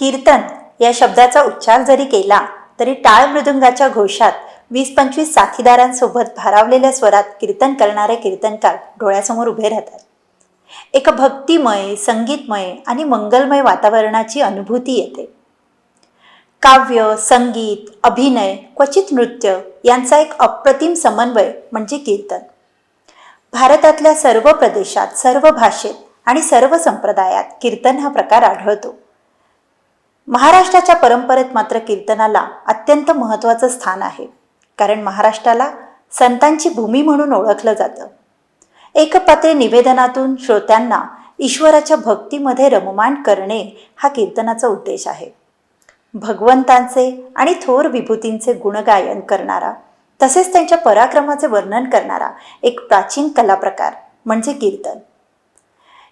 कीर्तन या शब्दाचा उच्चार जरी केला तरी टाळ मृदुंगाच्या घोषात 20-25 साथीदारांसोबत भारावलेल्या स्वरात कीर्तन करणारे कीर्तनकार डोळ्यासमोर उभे राहतात. एक भक्तिमय, संगीतमय आणि मंगलमय वातावरणाची अनुभूती येते. काव्य, संगीत, अभिनय, क्वचित नृत्य यांचा एक अप्रतिम समन्वय म्हणजे कीर्तन. भारतातल्या सर्व प्रदेशात, सर्व भाषेत आणि सर्व संप्रदायात कीर्तन हा प्रकार आढळतो. महाराष्ट्राच्या परंपरेत मात्र कीर्तनाला अत्यंत महत्त्वाचं स्थान आहे, कारण महाराष्ट्राला संतांची भूमी म्हणून ओळखलं जातं. एकपात्री निवेदनातून श्रोत्यांना ईश्वराच्या भक्तीमध्ये रममाण करणे हा कीर्तनाचा उद्देश आहे. भगवंतांचे आणि थोर विभूतींचे गुणगायन करणारा, तसेच त्यांच्या पराक्रमाचे वर्णन करणारा एक प्राचीन कलाप्रकार म्हणजे कीर्तन.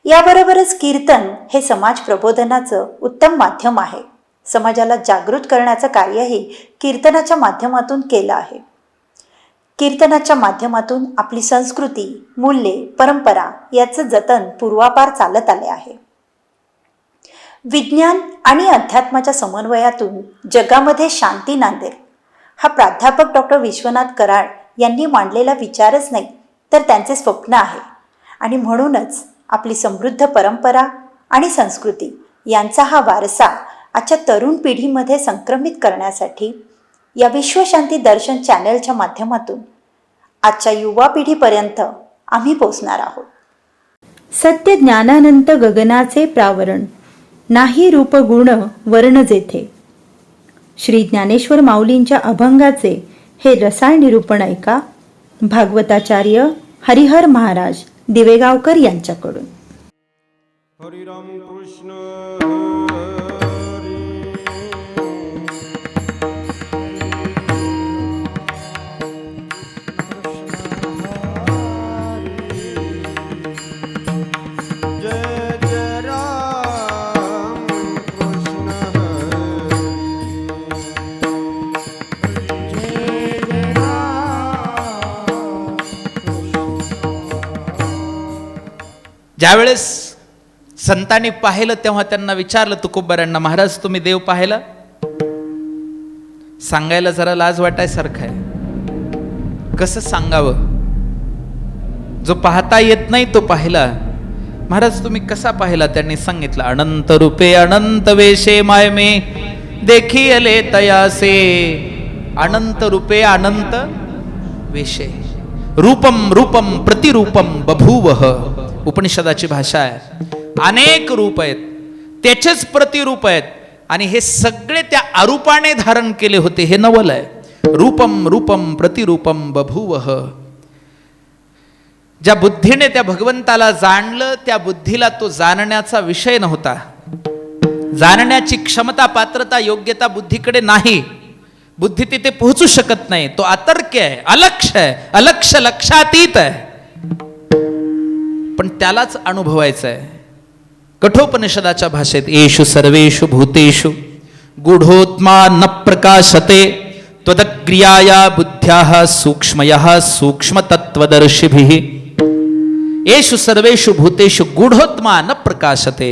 याबरोबरच कीर्तन हे समाज प्रबोधनाचं उत्तम माध्यम आहे. समाजाला जागृत करण्याचं कार्यही कीर्तनाच्या माध्यमातून केलं आहे. कीर्तनाच्या माध्यमातून आपली संस्कृती, मूल्ये, परंपरा याचं जतन पूर्वापार चालत आले आहे. विज्ञान आणि अध्यात्माच्या समन्वयातून जगामध्ये शांती नांदेल हा प्राध्यापक डॉक्टर विश्वनाथ कराड यांनी मांडलेला विचारच नाही तर त्यांचे स्वप्न आहे. आणि म्हणूनच आपली समृद्ध परंपरा आणि संस्कृती यांचा हा वारसा आजच्या तरुण पिढीमध्ये संक्रमित करण्यासाठी या विश्वशांती दर्शन चॅनलच्या माध्यमातून आजच्या युवा पिढीपर्यंत आम्ही पोचणार आहोत. सत्य ज्ञानानंत गगनाचे प्रावरण, नाही रूप गुण वर्ण जेथे. श्री ज्ञानेश्वर माऊलींच्या अभंगाचे हे रसाळ निरूपण ऐका भागवताचार्य हरिहर महाराज दिवेगावकर यांच्याकडून. हरिराम कृष्ण ज्यावेळेस संतांनी पाहिलं तेव्हा त्यांना विचारलं तुकोबारांना, महाराज तुम्ही देव पाहिला? सांगायला जरा लाज वाटायसारखं आहे. कसं सांगावं? जो पाहता येत नाही तो पाहिला. महाराज तुम्ही कसा पाहिला? त्यांनी सांगितलं, अनंत रूपे अनंत वेशे माय मे देखी अले तयासे. अनंत रूपे अनंत वेशे, रूपम रूपम प्रतिरूपम बभूवह. उपनिषदाची भाषा आहे. अनेक रूप आहेत, त्याचेच प्रतिरूप आहेत, आणि हे सगळे त्या अरूपाने धारण केले होते. हे नवल आहे. रूपम रूपम प्रतिरूपम बभूवह. ज्या बुद्धीने त्या भगवंताला जाणलं त्या बुद्धीला तो जाणण्याचा विषय नव्हता. जाणण्याची क्षमता, पात्रता, योग्यता बुद्धीकडे नाही. बुद्धी तिथे पोहोचू शकत नाही. तो अतर्क्य आहे, अलक्ष आहे, अलक्ष लक्षातीत आहे. पण त्यालाच अनुभवायचं आहे. कठोपनिषदाच्या भाषेत येषु सर्वेषु भूतेषु गूढोत्मा न प्रकाशते त्वदग्रियाया बुद्ध्याः सूक्ष्मयः सूक्ष्मतत्त्वदर्शिभिः. येषु सर्वेषु भूतेषु गूढोत्मा न प्रकाशते.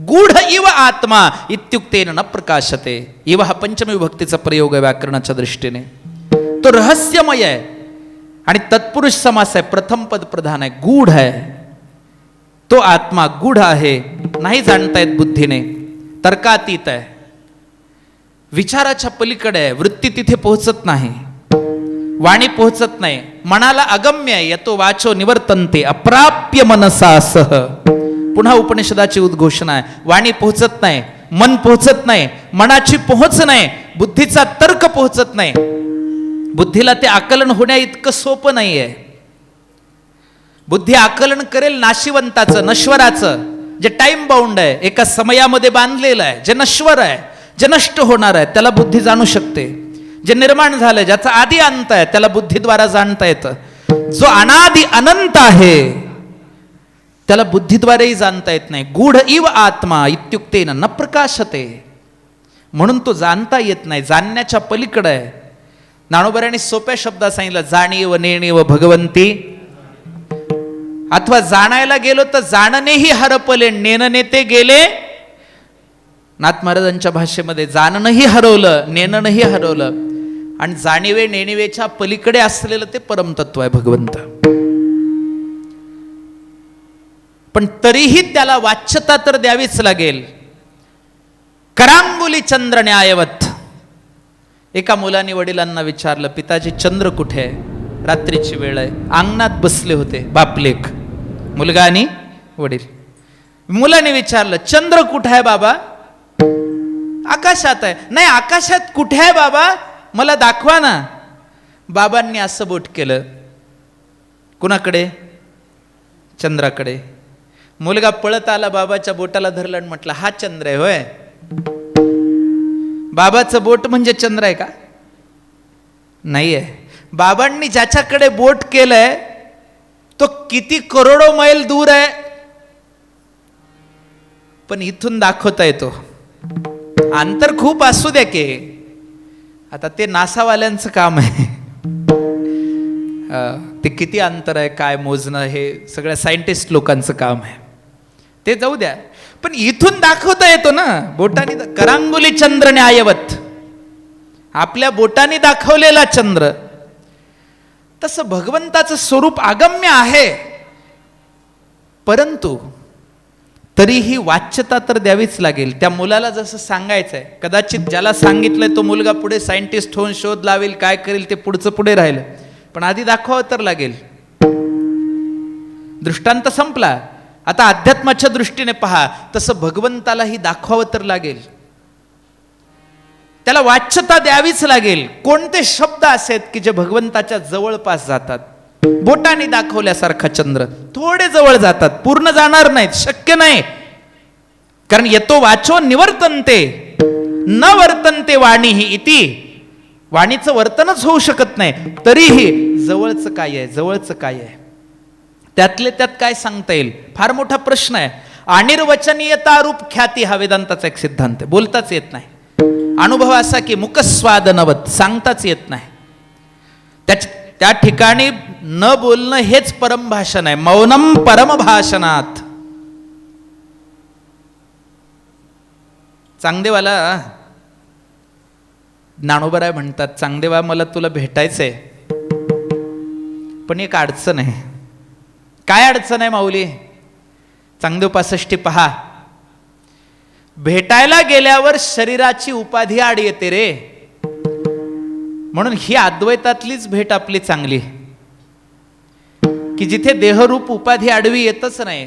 गूढ इव आत्मा इत्युक्तेन न प्रकाशते. इव हा पंचमी विभक्तीचा प्रयोग आहे व्याकरणाच्या दृष्टीने. तो रहस्यमय आहे आणि तत्पुरुष समास आहे. प्रथम पद प्रधान आहे. गूढ आहे. तो आत्मा गूढ आहे, नाही जाणता येत बुद्धीने. तर्कातीत आहे, विचाराच्या पलीकडे आहे. वृत्ती तिथे पोहोचत नाही, वाणी पोहोचत नाही. मनाला अगम्य आहे. यतो वाचो निवर्तन्ते अप्राप्य मनसा सह. पुन्हा उपनिषदाची उद्घोषणा आहे. वाणी पोहोचत नाही, मन पोहोचत नाही, मनाची पोहोच नाही, बुद्धीचा तर्क पोहोचत नाही. बुद्धीला ते आकलन होण्या इतकं सोपं नाही आहे. बुद्धी आकलन करेल नाशिवंताचं, नश्वराचं, जे टाइम बाउंड आहे, एका समयामध्ये बांधलेलं आहे, जे नश्वर आहे, जे नष्ट होणार आहे, त्याला बुद्धी जाणू शकते. जे निर्माण झालंय, ज्याचा आधी अंत आहे, त्याला बुद्धीद्वारा जाणता येतं. जो अनादि अनंत आहे त्याला बुद्धीद्वारेही जाणता येत नाही. गूढ इव आत्मा इत्युक्तेन न प्रकाशते. म्हणून तो जाणता येत नाही, जाणण्याच्या पलीकडे आहे. ज्ञानोबांनी सोप्या शब्दात सांगितलं, जाणीव नेणीव भगवंती. अथवा जाणायला गेलो तर जाणणेही हरपले, नेणने ते गेले नाथ महाराजांच्या भाषेमध्ये जाणणंही हरवलं, नेणंही हरवलं, आणि जाणीवे नेणिवेच्या पलीकडे असलेलं ते परमतत्व आहे भगवंत. पण तरीही त्याला वाच्यता तर द्यावीच लागेल. करांगुली चंद्र न्यायवत. एका मुलाने वडिलांना विचारलं, पिताजी चंद्र कुठे आहे? रात्रीची वेळ आहे, अंगणात बसले होते बापलेक, मुलगा आणि वडील. मुलाने विचारलं, चंद्र कुठे आहे बाबा? आकाशात आहे. नाही, आकाशात कुठे आहे बाबा, मला दाखवा ना. बाबांनी असं बोट केलं. कुणाकडे? चंद्राकडे. मुलगा पळत आला, बाबाच्या बोटाला धरलं आणि म्हटलं, हा चंद्र आहे होय? बाबाचं बोट म्हणजे चंद्र आहे का? नाही आहे. बाबांनी ज्याच्याकडे बोट केलंय तो किती करोडो मैल दूर आहे, पण इथून दाखवता येतो. अंतर खूप असू द्या की, आता ते नासावाल्यांचं काम आहे. ते किती अंतर आहे काय मोजणं हे सगळ्या सायंटिस्ट लोकांचं काम आहे, ते जाऊ द्या. पण इथून दाखवता येतो ना बोटाने. करांगुली चंद्र न्यायवत, आपल्या बोटाने दाखवलेला चंद्र. तसं भगवंताचं स्वरूप अगम्य आहे, परंतु तरीही वाच्यता तर द्यावीच लागेल. त्या मुलाला जसं सांगायचंय, कदाचित ज्याला सांगितलंय तो मुलगा पुढे सायंटिस्ट होऊन शोध लावेल, काय करेल ते पुढचं पुढे राहिलं, पण आधी दाखवावं तर लागेल. दृष्टांत संपला. आता अध्यात्माच्या दृष्टीने पहा, तसं भगवंतालाही दाखवावं तर लागेल, त्याला वाच्यता द्यावीच लागेल. कोणते शब्द असेत की जे भगवंताच्या जवळपास जातात? बोटाने दाखवल्यासारखा चंद्र थोडे जवळ जातात, पूर्ण जाणार नाहीत, शक्य नाही. कारण येतो वाचो निवर्तनते न वर्तनते वाणी ही इति. वाणीचं वर्तनच होऊ शकत नाही, तरीही जवळचं काय आहे, जवळचं काय आहे, त्यातले त्यात काय सांगता येईल? फार मोठा प्रश्न आहे. अनिर्वचनीयता रूप ख्याती हा वेदांताचा एक सिद्धांत आहे. बोलताच येत नाही. अनुभव असा की मुकस्वाद नवत, सांगताच येत नाही. त्या ठिकाणी न बोलणं हेच परमभाषण आहे. मौनम परमभाषणात. चांगदेवाला ज्ञानोबराय म्हणतात, चांगदेवा मला तुला भेटायचंय, पण एक अडचण आहे. काय अडचण आहे माऊली? चांगदेव 65 पहा. भेटायला गेल्यावर शरीराची उपाधी आड येते रे, म्हणून ही अद्वैतातलीच भेट आपली चांगली, की जिथे देहरूप उपाधी आडवी येतच नाही.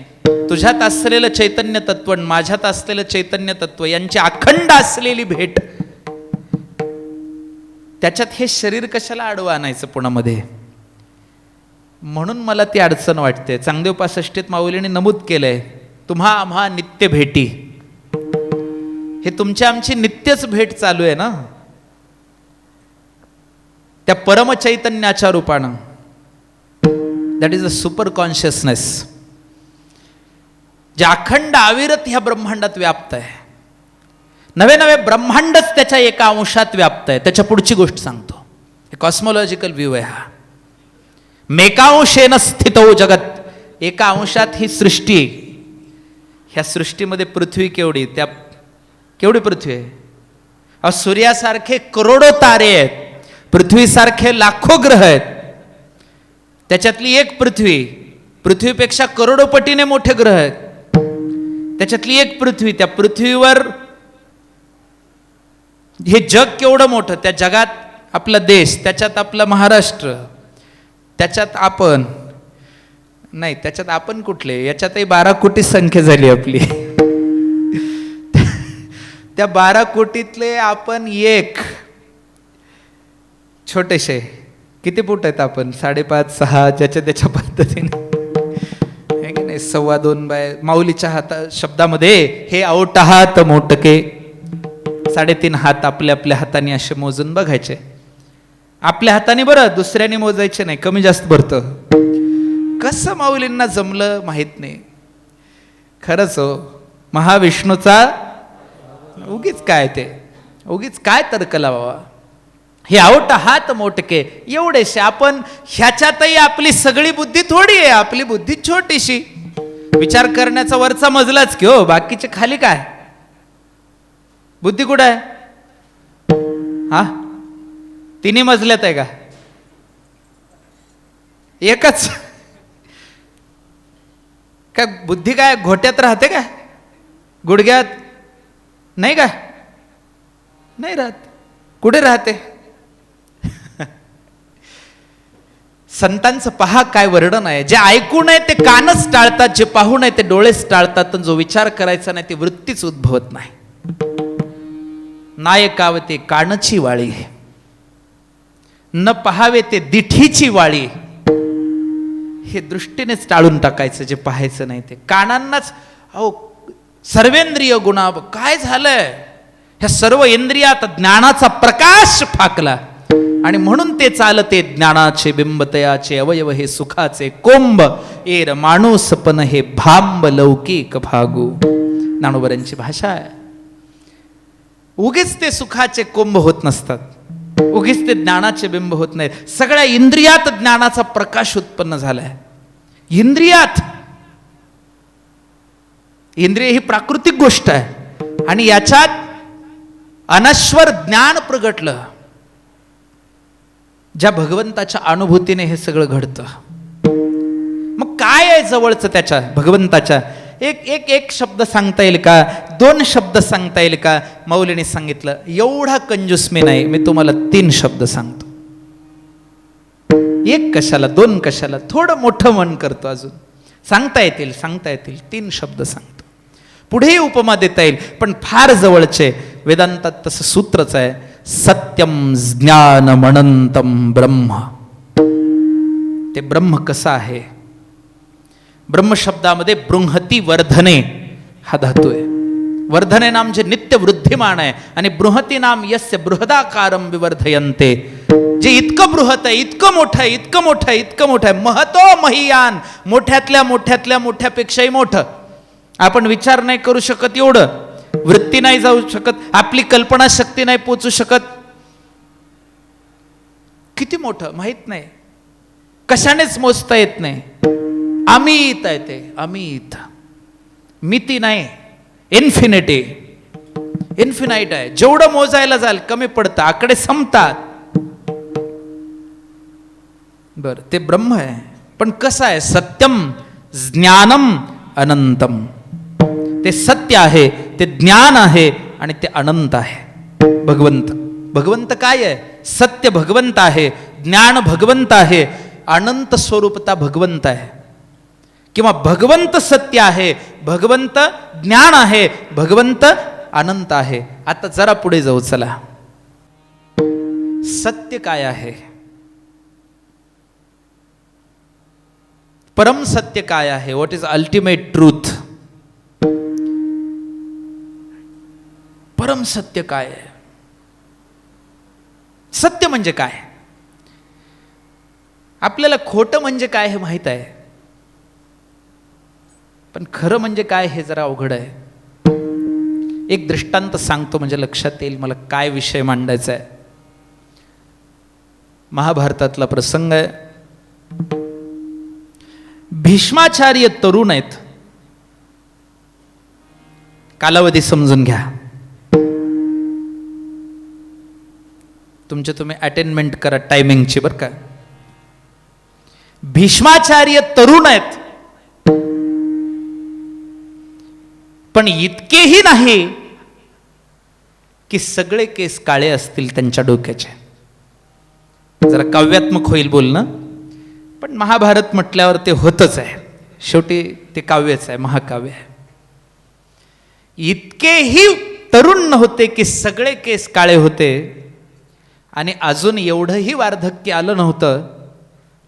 तुझ्यात असलेलं चैतन्य तत्व, माझ्यात असलेलं चैतन्य तत्व यांची अखंड असलेली भेट, त्याच्यात हे शरीर कशाला आडवं आणायचं पुण्यामध्ये? म्हणून मला ती अडचण वाटते. चांगदेव 65 माऊलीने नमूद केलंय, तुम्हा आम्हा नित्य भेटी. हे तुमच्या आमची नित्यच भेट चालू आहे ना, त्या परमचैतन्याच्या रूपानं. That is a super consciousness, जे अखंड अविरत ह्या ब्रह्मांडात व्याप्त आहे. नवे नवे ब्रह्मांडच त्याच्या एका अंशात व्याप्त आहे. त्याच्या पुढची गोष्ट सांगतो. कॉस्मॉलॉजिकल व्ह्यू आहे हा. मेकांशेन स्थितो जगत. एका अंशात ही सृष्टी. ह्या सृष्टीमध्ये पृथ्वी केवढी, त्या केवढी पृथ्वी आहे? सूर्यासारखे करोडो तारे आहेत, पृथ्वीसारखे लाखो ग्रह आहेत, त्याच्यातली एक पृथ्वी, पृथ्वीपेक्षा करोडो पटीने मोठे ग्रह आहेत, त्याच्यातली एक पृथ्वी. त्या पृथ्वीवर हे जग केवढं मोठं, त्या जगात आपला देश, त्याच्यात आपला महाराष्ट्र, त्याच्यात आपण नाही, त्याच्यात आपण कुठले, याच्यातही 12 कोटी संख्या झाली आपली. त्या 12 कोटीतले आपण एक छोटेसे. किती फूट आहेत आपण? 5.5 6 ज्याच्या त्याच्या पद्धतीने, है की नाही? 2.25 बाय माऊलीच्या शब्दामध्ये हे औट हात मोटके. 3.5 हात आपल्या आपल्या हाताने असे मोजून बघायचे. आपल्या हाताने बरं, दुसऱ्याने मोजायचे नाही, कमी जास्त भरतं. कसं माऊलींना जमलं माहित नाही. खरंच हो, महाविष्णूचा उगीच काय ते, उगीच काय तर्क लावा. हे औट हात मोटके एवढेसे आपण, ह्याच्यातही आपली सगळी बुद्धी थोडी आहे, आपली बुद्धी छोटीशी. विचार करण्याचा वरचा मजलाच की हो, बाकीचे खाली काय. बुद्धी कुठं आहे? हा, तिन्ही मजल्यात आहे का? एकच? काय बुद्धी काय घोट्यात राहते का? गुडघ्यात नाही का? नाही राहत. कुठे राहते? संतांचं पहा काय वर्णन आहे. जे ऐकून आहे ते कानच टाळतात, जे पाहून आहे ते डोळेच टाळतात, जो विचार करायचा नाही ती वृत्तीच उद्भवत नाही. नायकावते कानची वाळी, न पहावे ते दिठीची वाळी. हे दृष्टीनेच टाळून टाकायचं, जे पाहायचं नाही ते. कानांनाच अहो सर्वेंद्रिय गुणा काय झालंय, ह्या सर्व इंद्रियात ज्ञानाचा प्रकाश फाकला आणि म्हणून ते चालते ज्ञानाचे बिंबतयाचे अवयव हे सुखाचे कोंब एर माणूसपण हे भांब लौकिक भागू. ज्ञानोबरांची भाषा आहे. उगीच ते सुखाचे कोंब होत नसतात, उगीच ते ज्ञानाचे बिंब होत नाहीत. सगळ्या इंद्रियात ज्ञानाचा प्रकाश उत्पन्न झालाय. इंद्रियात, इंद्रिय ही प्राकृतिक गोष्ट आहे आणि याच्यात अनश्वर ज्ञान प्रगटलं. ज्या भगवंताच्या अनुभूतीने हे सगळं घडतं. मग काय आहे जवळचं त्याच्या भगवंताच्या? एक शब्द सांगता येईल का? 2 शब्द सांगता येईल का? मौलीने सांगितलं एवढा कंजूस मी नाही, मी तुम्हाला 3 शब्द सांगतो. 1 कशाला, 2 कशाला, थोडं मोठं मन करतो. अजून सांगता येतील 3 शब्द सांगतो. पुढेही उपमा देता येईल पण फार जवळचे. वेदांतात तसं सूत्रच आहे, सत्यम ज्ञानम अनंतम ब्रह्म. ते ब्रह्म कसं आहे? ब्रह्म शब्दामध्ये बृंहती वर्धने हा धातू आहे. वर्धने नाम जे नित्य वृद्धिमान आहे आणि बृहती नाम यस्य बृहदाकारम विवर्धयन्ते. जे इतकं बृहत आहे, इतकं मोठं आहे, इतकं मोठं आहे, इतकं मोठं आहे. महतो महियान, मोठ्यातल्या मोठ्यातल्या मोठ्यापेक्षाही मोठं. आपण विचार नाही करू शकत एवढं, वृत्ती नाही जाऊ शकत, आपली कल्पना शक्ती नाही पोचू शकत. किती मोठं माहित नाही, कशानेच मोजता येत नाही. अमित आहे ते, अमित. मिती नाही, इन्फिनिटी, इन्फिनाइट आहे. जेवढं मोजायला जाल कमी पडतं, आकडे संपतात. बर, ते ब्रह्म आहे पण कसं आहे? सत्यम ज्ञानम अनंतम. ते सत्य आहे, ते ज्ञान आहे आणि ते अनंत आहे. भगवंत, भगवंत काय आहे? सत्य भगवंत आहे, ज्ञान भगवंत आहे, अनंत स्वरूपता भगवंत आहे. किंवा भगवंत सत्य आहे, भगवंत ज्ञान आहे, भगवंत अनंत आहे. आता जरा पुढे जाऊ चला. सत्य काय आहे? परम सत्य काय आहे? What is ultimate truth? परम सत्य काय आहे? सत्य म्हणजे काय? आपल्याला खोटं म्हणजे काय हे माहित आहे, पण खरं म्हणजे काय हे जरा अवघड आहे. एक दृष्टांत सांगतो म्हणजे लक्षात येईल मला काय विषय मांडायचा आहे. महाभारतातला प्रसंग आहे. भीष्माचार्य तरुण आहेत. कालावधी समजून घ्या. तुमचे तुम्ही अटेनमेंट करा टायमिंगची बरं का. भीष्माचार्य तरुण आहेत पण इतकेही नाही की सगळे केस काळे असतील त्यांच्या डोक्याचे. जरा काव्यात्मक होईल बोलणं, पण महाभारत म्हटल्यावर ते होतच आहे. शेवटी ते काव्यच आहे, महाकाव्य आहे. इतकेही तरुण नव्हते की सगळे केस काळे होते आणि अजून एवढंही वार्धक्य आलं नव्हतं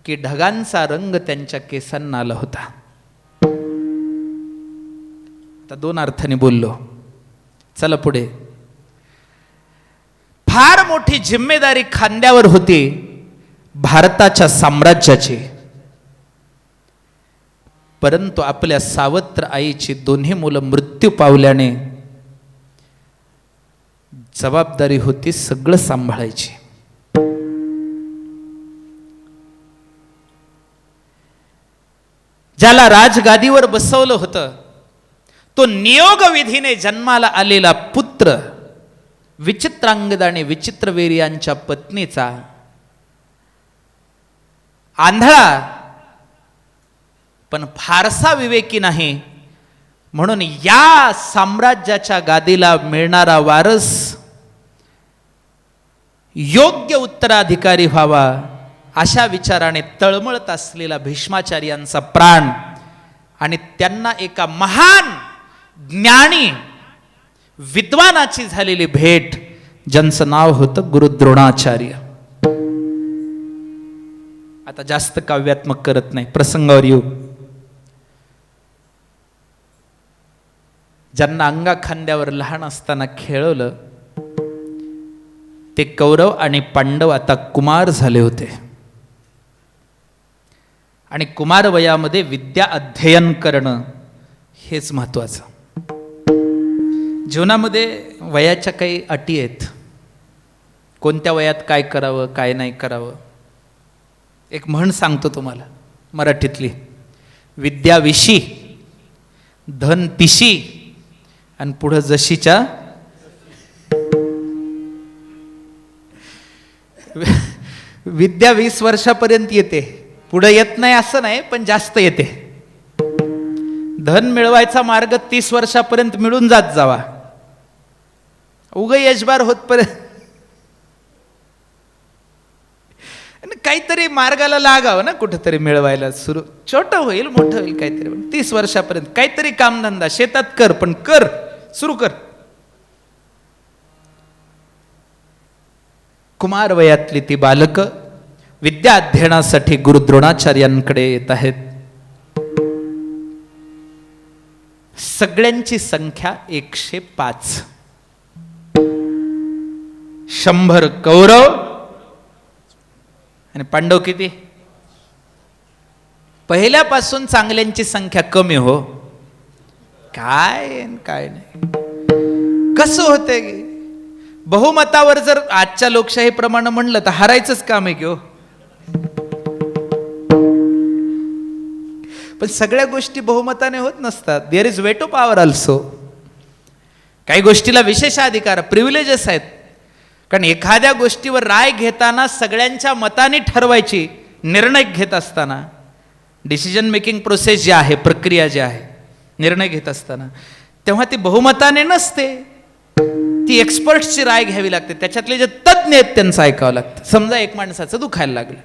की ढगांचा रंग त्यांच्या केसांना आला होता. आता 2 अर्थाने बोललो. चला पुढे. फार मोठी जिम्मेदारी खांद्यावर होती भारताच्या साम्राज्याची, परंतु आपल्या सावत्र आईची 2 मुलं मृत्यू पावल्याने जबाबदारी होती सगळं सांभाळायची. ज्याला राजगादीवर बसवलं होतं तो नियोग विधीने जन्माला आलेला पुत्र विचित्रांगद आणि विचित्रवीर्यांच्या पत्नीचा आंधळा पण फारसा विवेकी नाही, म्हणून या साम्राज्याच्या गादीला मिळणारा वारस योग्य उत्तराधिकारी व्हावा अशा विचाराने तळमळत असलेला भीष्माचार्यांचा प्राण आणि त्यांना एका महान ज्ञानी विद्वानाची झालेली भेट, ज्यांचं नाव होतं गुरु द्रोणाचार्य. आता जास्त काव्यात्मक करत नाही, प्रसंगावर येऊ. ज्यांना अंगा खांद्यावर लहान असताना खेळवलं ते कौरव आणि पांडव आता कुमार झाले होते आणि कुमार वयामध्ये विद्या अध्ययन करणं हेच महत्वाचं. जीवनामध्ये वयाच्या काही अटी आहेत, कोणत्या वयात काय करावं काय नाही करावं. एक म्हण सांगतो तुम्हाला मराठीतली, विद्या विशी धन पिशी आणि पुढं जशीच्या. विद्या 20 वर्षापर्यंत येते, पुढे येत नाही असं नाही, पण जास्त येते. धन मिळवायचा मार्ग 30 वर्षापर्यंत मिळून जात जावा, उग यशबार होतपर्यंत काहीतरी मार्गाला लागावं ना, कुठेतरी मिळवायला. सुरू छोटं होईल मोठं होईल काहीतरी, 30 वर्षापर्यंत काहीतरी कामधंदा शेतात कर, पण कर, सुरू कर. कुमार वयातली ती बालक विद्या अध्ययनासाठी गुरु द्रोणाचार्यांकडे येत आहेत. सगळ्यांची संख्या 105, 100 कौरव आणि पांडव किती. पहिल्यापासून चांगल्यांची संख्या कमी हो, काय काय नाही. कसं होतंय की बहुमतावर जर आजच्या लोकशाहीप्रमाणे म्हणलं तर हारायचंच काम आहे की हो. पण सगळ्या गोष्टी बहुमताने होत नसतात. There is veto power also. काही गोष्टीला विशेषाधिकार, प्रिव्हिलेजेस आहेत. कारण एखाद्या गोष्टीवर राय घेताना सगळ्यांच्या मताने ठरवायची, निर्णय घेत असताना, डिसिजन मेकिंग प्रोसेस जी आहे, प्रक्रिया जी आहे, निर्णय घेत असताना, तेव्हा ती बहुमताने नसते, ती एक्सपर्ट्सची राय घ्यावी लागते. त्याच्यातले जे तज्ज्ञ आहेत त्यांचं ऐकावं लागतं. समजा एक माणसाचं दुखायला लागलं,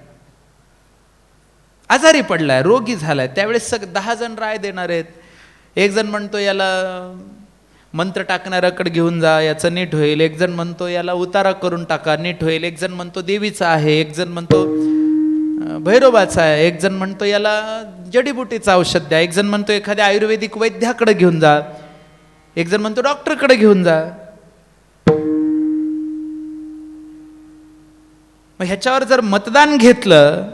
आजारी पडलाय, रोगी झालाय, त्यावेळेस 10 जण राय देणार आहेत. एक जण म्हणतो याला मंत्र टाकणाऱ्याकडे घेऊन जा, याचं नीट होईल. एक जण म्हणतो याला उतारा करून टाका, नीट होईल. एक जण म्हणतो देवीचा आहे, एक जण म्हणतो भैरोबाचा आहे, एक जण म्हणतो याला जडीबुटीचं औषध द्या, एक जण म्हणतो एखाद्या आयुर्वेदिक वैद्याकडे घेऊन जा, एक जण म्हणतो डॉक्टरकडे घेऊन जा. मग ह्याच्यावर जर मतदान घेतलं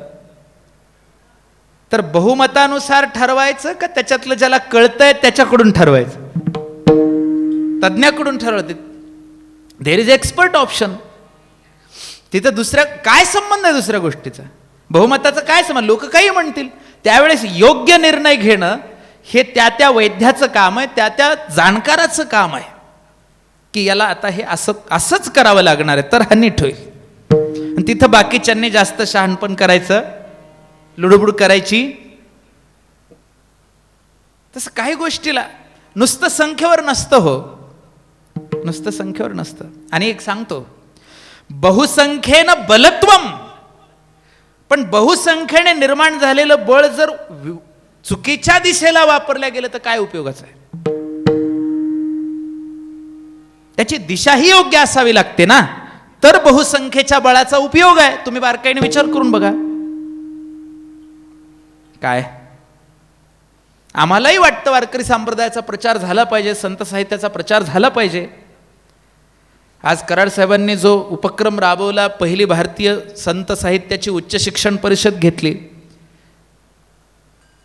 तर बहुमतानुसार ठरवायचं का त्याच्यातलं ज्याला कळतंय त्याच्याकडून ठरवायचं, तज्ञाकडून ठरवते. There is expert option. तिथं दुसऱ्या काय संबंध आहे दुसऱ्या गोष्टीचा, बहुमताचा काय संबंध. लोक काही म्हणतील, त्यावेळेस योग्य निर्णय घेणं हे त्या त्या वैद्याचं काम आहे, त्या त्या जाणकाराचं काम आहे की याला आता हे असंच करावं लागणार आहे तर हा नीट होईल. आणि तिथं बाकीच्यांनी जास्त शहाणपण करायचं, लुडबुड करायची. तसं काही गोष्टीला नुसतं संख्येवर नसतं हो, नुसतं संख्येवर नसतं. आणि एक सांगतो, बहुसंख्येनं बलत्वम, पण बहुसंख्येने निर्माण झालेलं बळ जर चुकीच्या दिशेला वापरल्या गेलं तर काय उपयोगाचं आहे. त्याची दिशा ही योग्य असावी लागते ना, तर बहुसंख्येच्या बळाचा उपयोग आहे. तुम्ही बारकाईने विचार करून बघा. काय आम्हालाही वाटतं वारकरी संप्रदायाचा प्रचार झाला पाहिजे, संत साहित्याचा प्रचार झाला पाहिजे. आज कराड साहेबांनी जो उपक्रम राबवला, पहिली भारतीय संत साहित्याची उच्च शिक्षण परिषद घेतली,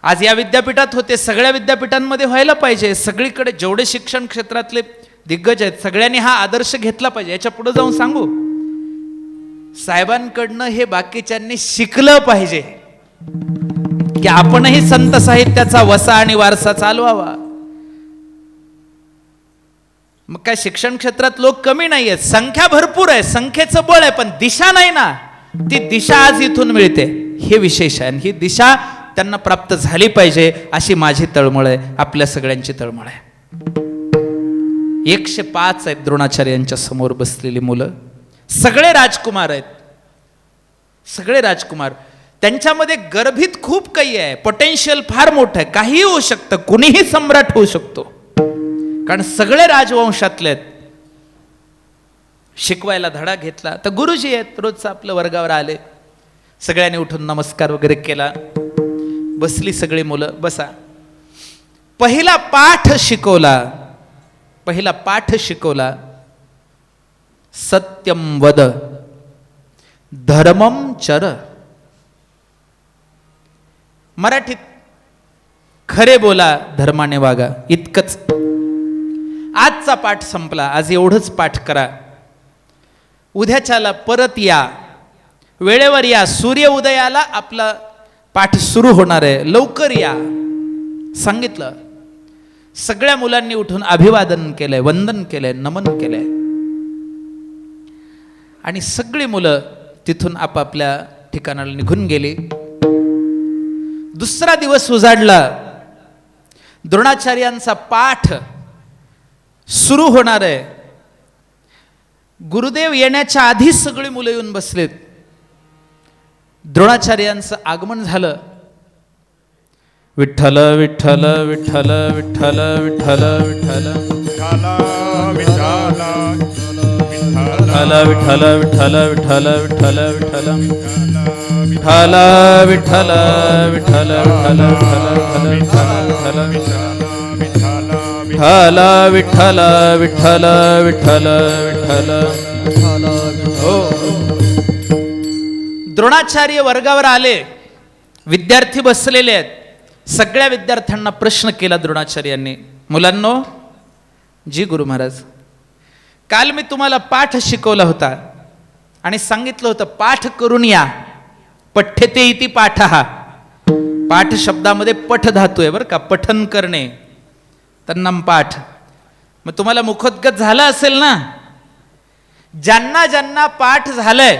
आज या विद्यापीठात होते, सगळ्या विद्यापीठांमध्ये व्हायला पाहिजे. सगळीकडे जेवढे शिक्षण क्षेत्रातले दिग्गज आहेत सगळ्यांनी हा आदर्श घेतला पाहिजे. याच्या पुढे जाऊन सांगू, साहेबांकडनं हे बाकीच्यांनी शिकलं पाहिजे की आपणही संत साहित्याचा वसा आणि वारसा चालवावा. मग काय शिक्षण क्षेत्रात लोक कमी नाही आहेत, संख्या भरपूर आहे, संख्येचं बळ आहे, पण दिशा नाही ना. ती दिशा आज इथून मिळते, हे विशेष आहे. आणि ही दिशा त्यांना प्राप्त झाली पाहिजे अशी माझी तळमळ आहे, आपल्या सगळ्यांची तळमळ आहे. 105 आहेत द्रोणाचार्यांच्या समोर बसलेली मुलं, सगळे राजकुमार आहेत, सगळे राजकुमार. त्यांच्यामध्ये गर्भित खूप काही आहे, पोटेन्शियल फार मोठं आहे, काहीही होऊ शकतं, कुणीही सम्राट होऊ शकतो, कारण सगळे राजवंशातले आहेत. शिकवायला धडा घेतला तर गुरुजी आहेत, रोजचं आपलं वर्गावर आले, सगळ्यांनी उठून नमस्कार वगैरे केला, बसली सगळी मुलं. बसा. पहिला पाठ शिकवला, सत्यम वद धर्मम चर. मराठीत खरे बोला, धर्माने वागा, इतकंच. आजचा पाठ संपला, आज एवढंच पाठ करा. उद्याच्याला परत या, वेळेवर या, सूर्य उदयाला आपला पाठ सुरू होणार आहे, लवकर या सांगितलं. सगळ्या मुलांनी उठून अभिवादन केलंय, वंदन केलंय, नमन केलंय. आणि सगळी मुलं तिथून आपापल्या ठिकाणाला निघून गेली. दुसरा दिवस उजाडला, द्रोणाचार्यांचा पाठ सुरू होणार आहे. गुरुदेव येण्याच्या आधी सगळी मुलं येऊन बसलेत. द्रोणाचार्यांचं आगमन झालं. विठ्ठल विठ्ठल विठ्ठल विठ्ठल विठ्ठल विठ्ठल विठ्ठल विठ्ठल विठ्ठल विठ्ठल विठ्ठल विठ्ठल विठ्ठल विठ्ठल विठ्ठल विठ्ठल विठ्ठल विठ्ठल. हो. द्रोणाचार्य वर्गावर आले, विद्यार्थी बसलेले आहेत. सगळ्या विद्यार्थ्यांना प्रश्न केला द्रोणाचार्यांनी. मुलांनो, जी गुरु महाराज, काल मी तुम्हाला पाठ शिकवला होता आणि सांगितलं होतं पाठ करून या. पठ्यते इति पाठः. पाठ शब्दामध्ये पठ धातू आहे बरं का, पठन करणे, तन्नम पाठ. मग तुम्हाला मुखोद्गत झालं असेल ना. ज्यांना ज्यांना पाठ झालंय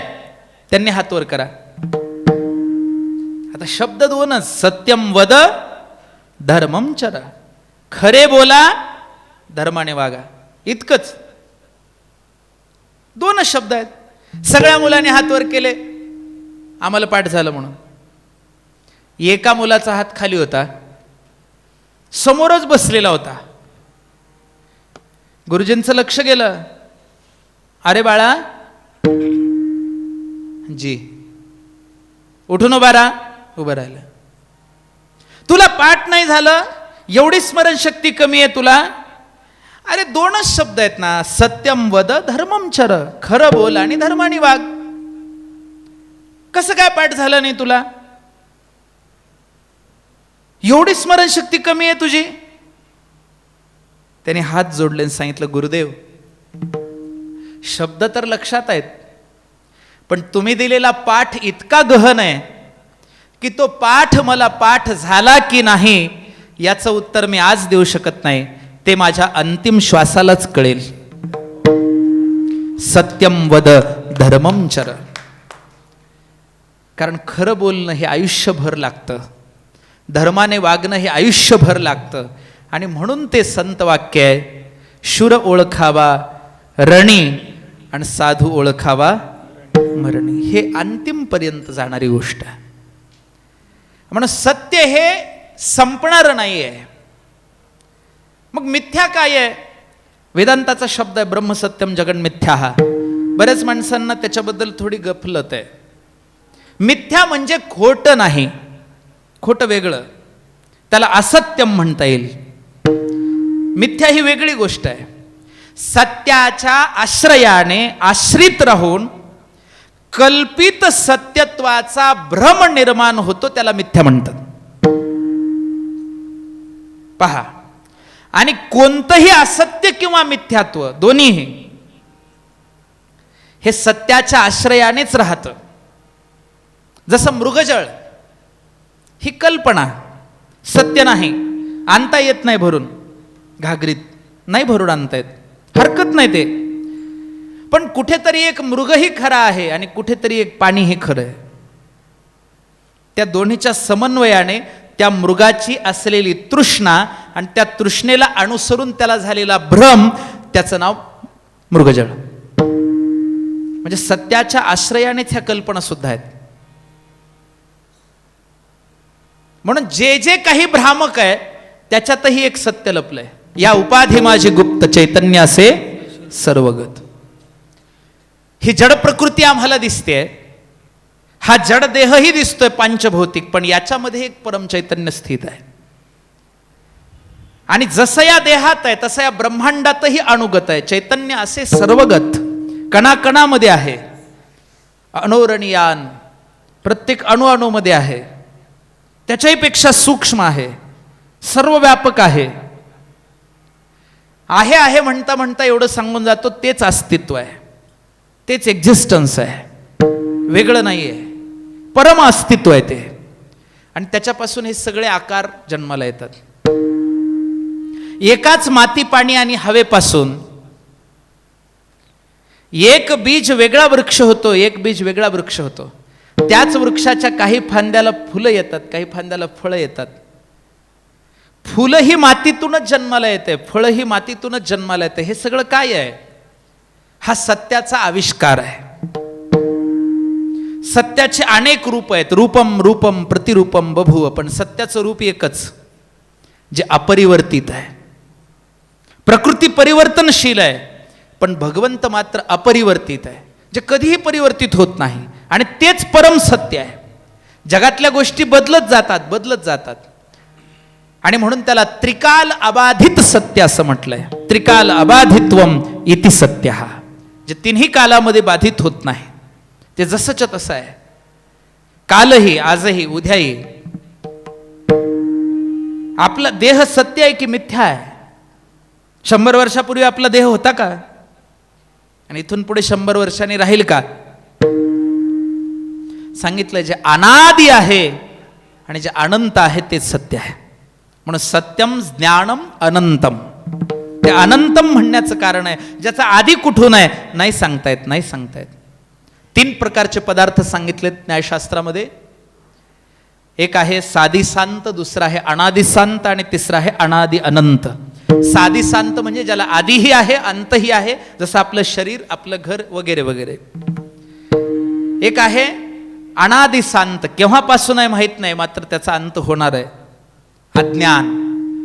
त्यांनी हात वर करा. आता शब्द दोनच, सत्यम वद धर्मम चर. खरे बोला, धर्माने वागा, इतकंच. दोनच शब्द आहेत. सगळ्या मुलांनी हात वर केले, आम्हाला पाठ झालं म्हणून. एका मुलाचा हात खाली होता, समोरच बसलेला होता. गुरुजींचं लक्ष गेलं. अरे बाळा, जी उठून उभा राहा. उभं राहिलं. तुला पाठ नाही झालं, एवढी स्मरणशक्ती कमी आहे तुला. अरे दोनच शब्द आहेत ना, सत्यम वद धर्मम चर. खरं बोल आणि धर्माने वाग. कसं काय पाठ झालं नाही तुला? एवढी स्मरणशक्ती कमी आहे तुझी? त्याने हात जोडले आणि सांगितलं, गुरुदेव, शब्द तर लक्षात आहेत, पण तुम्ही दिलेला पाठ इतका गहन आहे की तो पाठ मला पाठ झाला की नाही याचं उत्तर मी आज देऊ शकत नाही. ते माझ्या अंतिम श्वासालाच कळेल. सत्यम वद धर्मम चर. कारण खरं बोलणं हे आयुष्यभर लागतं, धर्माने वागणं हे आयुष्यभर लागतं. आणि म्हणून ते संत वाक्य आहे, शूर ओळखावा रणी आणि साधू ओळखावा मरणी. हे अंतिम पर्यंत जाणारी गोष्ट आहे. म्हणून सत्य हे संपणार नाही आहे. मग मिथ्या काय आहे? वेदांताचा शब्द आहे ब्रह्मसत्यम जगन मिथ्या. हा बऱ्याच माणसांना त्याच्याबद्दल थोडी गफलत आहे. मिथ्या म्हणजे खोटं नाही, खोटं वेगळं, त्याला असत्यम म्हणता येईल. मिथ्या ही वेगळी गोष्ट आहे. सत्याच्या आश्रयाने आश्रित राहून कल्पित सत्यत्वाचा भ्रम निर्माण होतो, त्याला मिथ्या म्हणतात. पहा, आणि कोणतंही असत्य किंवा मिथ्यात्व दोन्हीही हे सत्याच्या आश्रयानेच राहतं. जसं मृगजळ ही कल्पना, सत्य नाही, आणता येत नाही भरून, घागरीत नाही भरून आणता येत. हरकत नाही ते. पण कुठेतरी एक मृगही खरा आहे आणि कुठेतरी एक पाणीही खरं आहे. त्या दोन्हीच्या समन्वयाने त्या मृगाची असलेली तृष्णा आणि त्या तृष्णेला अनुसरून त्याला झालेला भ्रम, त्याचं नाव मृगजळ. म्हणजे सत्याच्या आश्रयानेच ह्या कल्पना सुद्धा आहेत. म्हणून जे जे काही भ्रामक आहे त्याच्यातही एक सत्य लपलंय. या उपाधी माझी गुप्त चैतन्य असे सर्वगत. ही जड प्रकृती आम्हाला दिसते, हा जड देहही दिसतोय पंचभौतिक, पण याच्यामध्ये एक परम चैतन्य स्थित आहे. आणि जसं या देहात आहे तसं या ब्रह्मांडातही अनुगत आहे. चैतन्य असे सर्वगत कणाकणामध्ये आहे. अणोरणीयान प्रत्येक अणुअणूमध्ये आहे. त्याच्याही पेक्षा सूक्ष्म आहे, सर्वव्यापक आहे. आहे म्हणता म्हणता एवढं सांगून जातो, तेच अस्तित्व आहे, तेच एक्झिस्टन्स आहे, वेगळं नाही आहे, परम अस्तित्व आहे ते. आणि त्याच्यापासून हे सगळे आकार जन्माला येतात. एकाच माती पाणी आणि हवेपासून एक बीज वेगळा वृक्ष होतो, एक बीज वेगळा वृक्ष होतो. त्याच वृक्षाच्या काही फांद्याला फुलं येतात, काही फांद्याला फळं येतात. फुलं ही मातीतूनच जन्माला येते, फळं ही मातीतूनच जन्माला येते. हे सगळं काय आहे? हा सत्याचा आविष्कार आहे. सत्याचे अनेक रूप आहेत. रूपम रूपम प्रतिरूपम बभूव. पण सत्याचं रूप एकच, जे अपरिवर्तित आहे. प्रकृती परिवर्तनशील आहे, पण भगवंत मात्र अपरिवर्तित आहे, जे कधीही परिवर्तित होत नाही. आणि तेच परम सत्य आहे. जगातल्या गोष्टी बदलत जातात. आणि म्हणून त्याला त्रिकाल अबाधित सत्य असं म्हटलंय. त्रिकाल अबाधित्वम इति सत्य. जे तिन्ही कालामध्ये बाधित होत नाही, ते जसंच्या तसं आहे. कालही, आजही, उद्याही. आपला देह सत्य आहे की मिथ्या आहे? 100 वर्षापूर्वी आपला देह होता का? आणि इथून पुढे 100 वर्षांनी राहील का? सांगितलं, जे अनादि आहे आणि जे अनंत आहे तेच सत्य आहे. म्हणून सत्यम ज्ञानम अनंतम. ते अनंतम म्हणण्याचं कारण आहे, ज्याचा आधी कुठून आहे नाही सांगता येत. 3 प्रकारचे पदार्थ सांगितलेत न्यायशास्त्रामध्ये. एक आहे साधी शांत, दुसरा आहे अनादि शांत आणि तिसरा आहे अनादि अनंत. साधी शांत म्हणजे ज्याला आधीही आहे अंतही आहे, जसं आपलं शरीर, आपलं घर वगैरे वगैरे. एक आहे अनादि शांत, केव्हापासून आहे माहित नाही, मात्र त्याचा अंत होणार आहे. अज्ञान.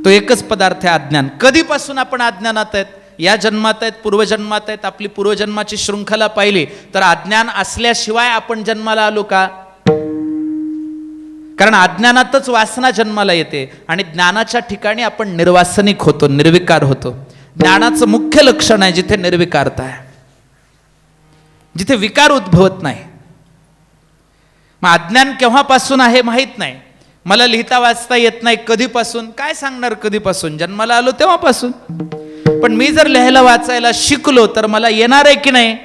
तो एकच पदार्थ आहे अज्ञान. कधीपासून आपण अज्ञानात आहेत? या जन्मात आहेत, पूर्वजन्मात आहेत. आपली पूर्वजन्माची शृंखला पाहिली तर अज्ञान असल्याशिवाय आपण जन्माला आलो का? कारण अज्ञानातच वासना जन्माला येते आणि ज्ञानाच्या ठिकाणी आपण निर्वासनिक होतो, निर्विकार होतो. ज्ञानाचं मुख्य लक्षण आहे जिथे निर्विकारता आहे, जिथे विकार उद्भवत नाही. मग अज्ञान केव्हापासून आहे माहित नाही. मला लिहिता वाचता येत नाही, कधीपासून? काय सांगणार कधीपासून? जन्माला आलो तेव्हापासून. पण मी जर लिहायला वाचायला शिकलो तर मला येणार आहे की नाही?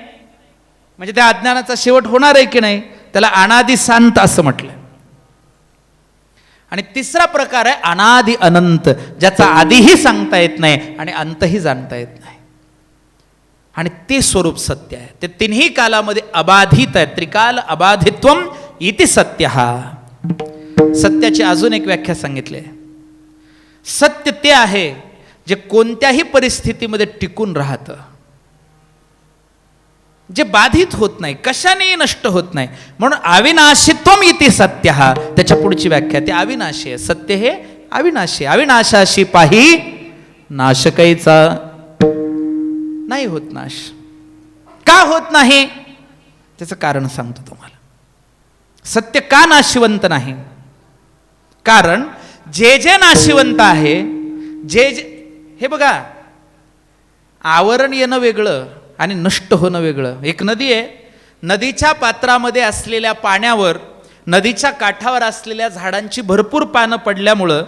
म्हणजे त्या अज्ञानाचा शेवट होणार आहे की नाही? त्याला अनादि शांत असं म्हटलं. आणि तिसरा प्रकार आहे अनादि अनंत, ज्याचा आधीही सांगता येत नाही आणि अंतही जाणता येत नाही. आणि ते स्वरूप सत्य आहे. ते तिन्ही कालामध्ये अबाधित आहे. त्रिकाल अबाधित्वम इति सत्य. सत्याची अजून एक व्याख्या सांगितली. सत्य ते आहे जे कोणत्याही परिस्थितीमध्ये टिकून राहतं, जे बाधित होत नाही, कशानेही नष्ट होत नाही. म्हणून अविनाशित्वम इति सत्य. त्याच्या पुढची व्याख्या ते अविनाशी आहे. सत्य हे अविनाशी. अविनाशाशी पाही नाशकाईचा नाही होत नाश. का होत नाही त्याचं कारण सांगतो तुम्हाला. सत्य का नाशिवंत नाही? कारण जे जे नाशिवंत आहे, जे जे, हे बघा, आवरण येणं वेगळं आणि नष्ट होणं वेगळं. एक नदी आहे, नदीच्या पात्रामध्ये असलेल्या पाण्यावर, नदीच्या काठावर असलेल्या झाडांची भरपूर पानं पडल्यामुळं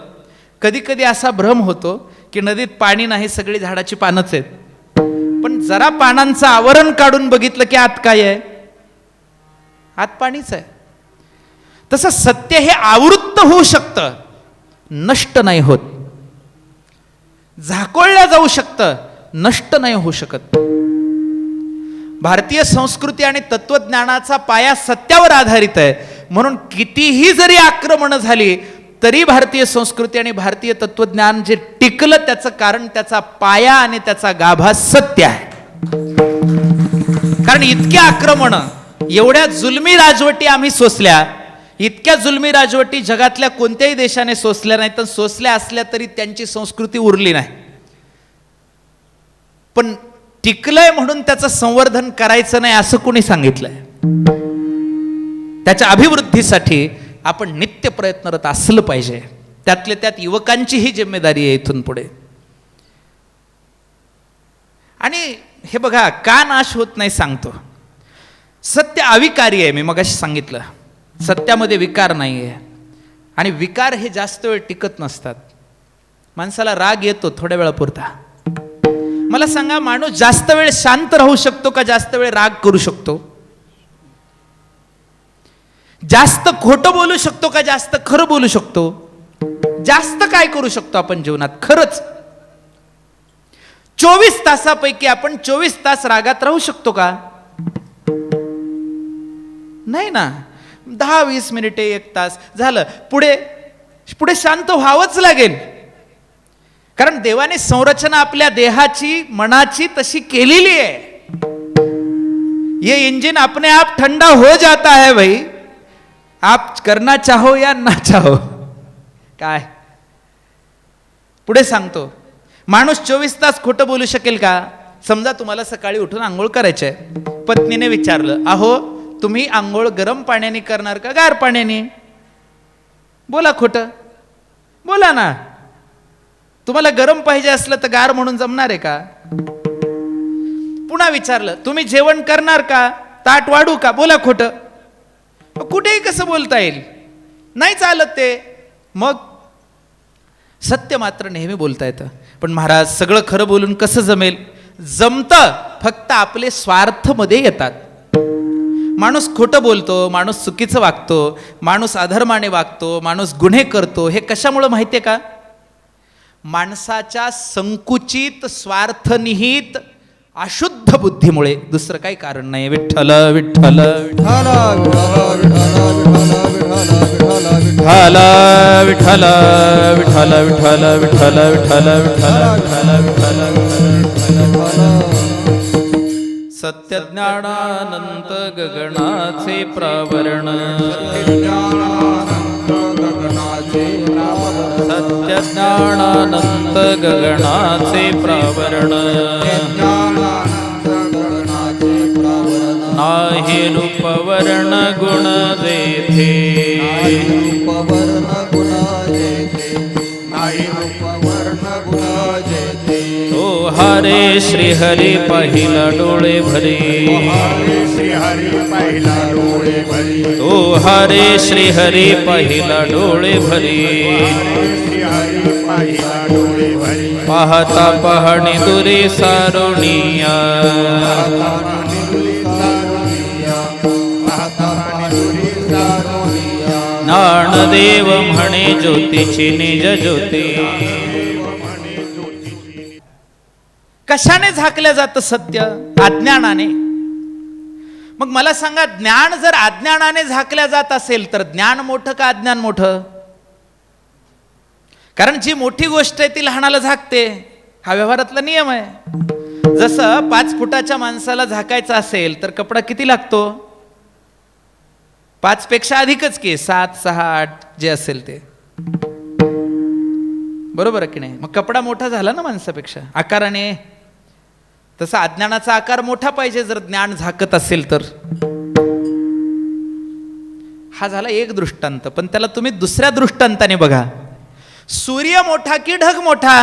कधी कधी असा भ्रम होतो की नदीत पाणी नाही, सगळी झाडाची पानंच आहेत. पण जरा पानांचं आवरण काढून बघितलं की आत काय आहे? आत पाणीच आहे. तसं सत्य हे आवृत्त होऊ शकतं, नष्ट नाही होत. झाकोळलं जाऊ शकतं नष्ट नाही होऊ शकत. भारतीय संस्कृती आणि तत्वज्ञानाचा पाया सत्यावर आधारित आहे. म्हणून कितीही जरी आक्रमणं झाली तरी भारतीय संस्कृती आणि भारतीय तत्वज्ञान जे टिकलं त्याचं कारण त्याचा पाया आणि त्याचा गाभा सत्य आहे. कारण इतक्या आक्रमणं, एवढ्या जुलमी राजवटी आम्ही सोसल्या, इतक्या जुलमी राजवटी जगातल्या कोणत्याही देशाने सोसल्या नाही, तर सोसल्या असल्या तरी त्यांची संस्कृती उरली नाही. पण टिकलंय म्हणून त्याचं संवर्धन करायचं नाही असं कोणी सांगितलंय? त्याच्या अभिवृद्धीसाठी आपण नित्य प्रयत्नरत असलं पाहिजे. त्यातल्या त्यात युवकांची ही जिम्मेदारी आहे इथून पुढे. आणि हे बघा, का नाश होत नाही सांगतो. सत्य अविकारी आहे. मी मगाशी सांगितलं सत्यामध्ये विकार नाही आहे. आणि विकार हे जास्त वेळ टिकत नसतात. माणसाला राग येतो थोड्या वेळापुरता. मला सांगा, माणूस जास्त वेळ शांत राहू शकतो का जास्त वेळ राग करू शकतो? जास्त खोटं बोलू शकतो का जास्त खरं बोलू शकतो? जास्त काय करू शकतो आपण जीवनात? खरंच 24 तासापैकी आपण 24 तास रागात राहू शकतो का? नाही ना. 10-20 मिनिटे, 1 तास झालं, पुढे पुढे शांत व्हावंच लागेल. कारण देवाने संरचना आपल्या देहाची, मनाची तशी केलेली आहे. ये इंजन अपने आप ठंडा हो जाता है भाई, आप करना चाहो या ना चाहो. काय पुढे सांगतो, माणूस 24 तास खोटं बोलू शकेल का? समजा तुम्हाला सकाळी उठून आंघोळ करायची आहे. पत्नीने विचारलं, अहो तुम्ही आंघोळ गरम पाण्याने करणार का गार पाण्याने? बोला खोटं, बोला ना. तुम्हाला गरम पाहिजे असलं तर गार म्हणून जमणार आहे का? पुन्हा विचारलं, तुम्ही जेवण करणार का, ताट वाढू का? बोला खोटं. कुठेही कसं बोलता येईल? नाही चालत ते. मग सत्य मात्र नेहमी बोलता येतं. पण महाराज, सगळं खरं बोलून कसं जमेल? जमतं, फक्त आपले स्वार्थ मध्ये येतात. माणूस खोटं बोलतो, माणूस चुकीचं वागतो, माणूस अधर्माने वागतो, माणूस गुन्हे करतो. हे कशामुळे माहितीये का? माणसाच्या संकुचित, स्वार्थनिहित, अशुद्ध बुद्धीमुळे. दुसरं काही कारण नाही. विठ्ठल विठ्ठल विठ्ठल विठ्ठल विठ्ठल विठ्ठल विठ्ठल विठ्ठल विठ्ठल. सत्यज्ञानानंत गगनाचे प्रावरण, सत्यज्ञानानंत गगनाचे प्रावरण. नाही रूप वर्ण गुण जेथे, तो हरे श्री हरी पहिला डोळे भरी, तो हरे श्री हरी पहिला डोळे भरी. पाहता पाहणी दुरी सारुणिया, ज्ञानदेव म्हणे ज्योतीची निज ज्योती. कशाने झाकलं जातं सत्य? अज्ञानाने. मग मला सांगा, ज्ञान जर अज्ञानाने झाकल्या जात असेल तर ज्ञान मोठं का अज्ञान मोठं? कारण जी मोठी गोष्ट आहे ती लहानाला झाकते. हा व्यवहारातला नियम आहे. जसं 5 फुटाच्या माणसाला झाकायचं असेल तर कपडा किती लागतो? 5 पेक्षा अधिकच की, 7, 6, 8 जे असेल ते. बरोबर आहे की नाही? मग कपडा मोठा झाला ना माणसापेक्षा आकाराने. तसा अज्ञानाचा आकार मोठा पाहिजे जर ज्ञान झाकत असेल तर. हा झाला एक दृष्टांत. पण त्याला तुम्ही दुसऱ्या दृष्टांताने बघा. सूर्य मोठा की ढग मोठा?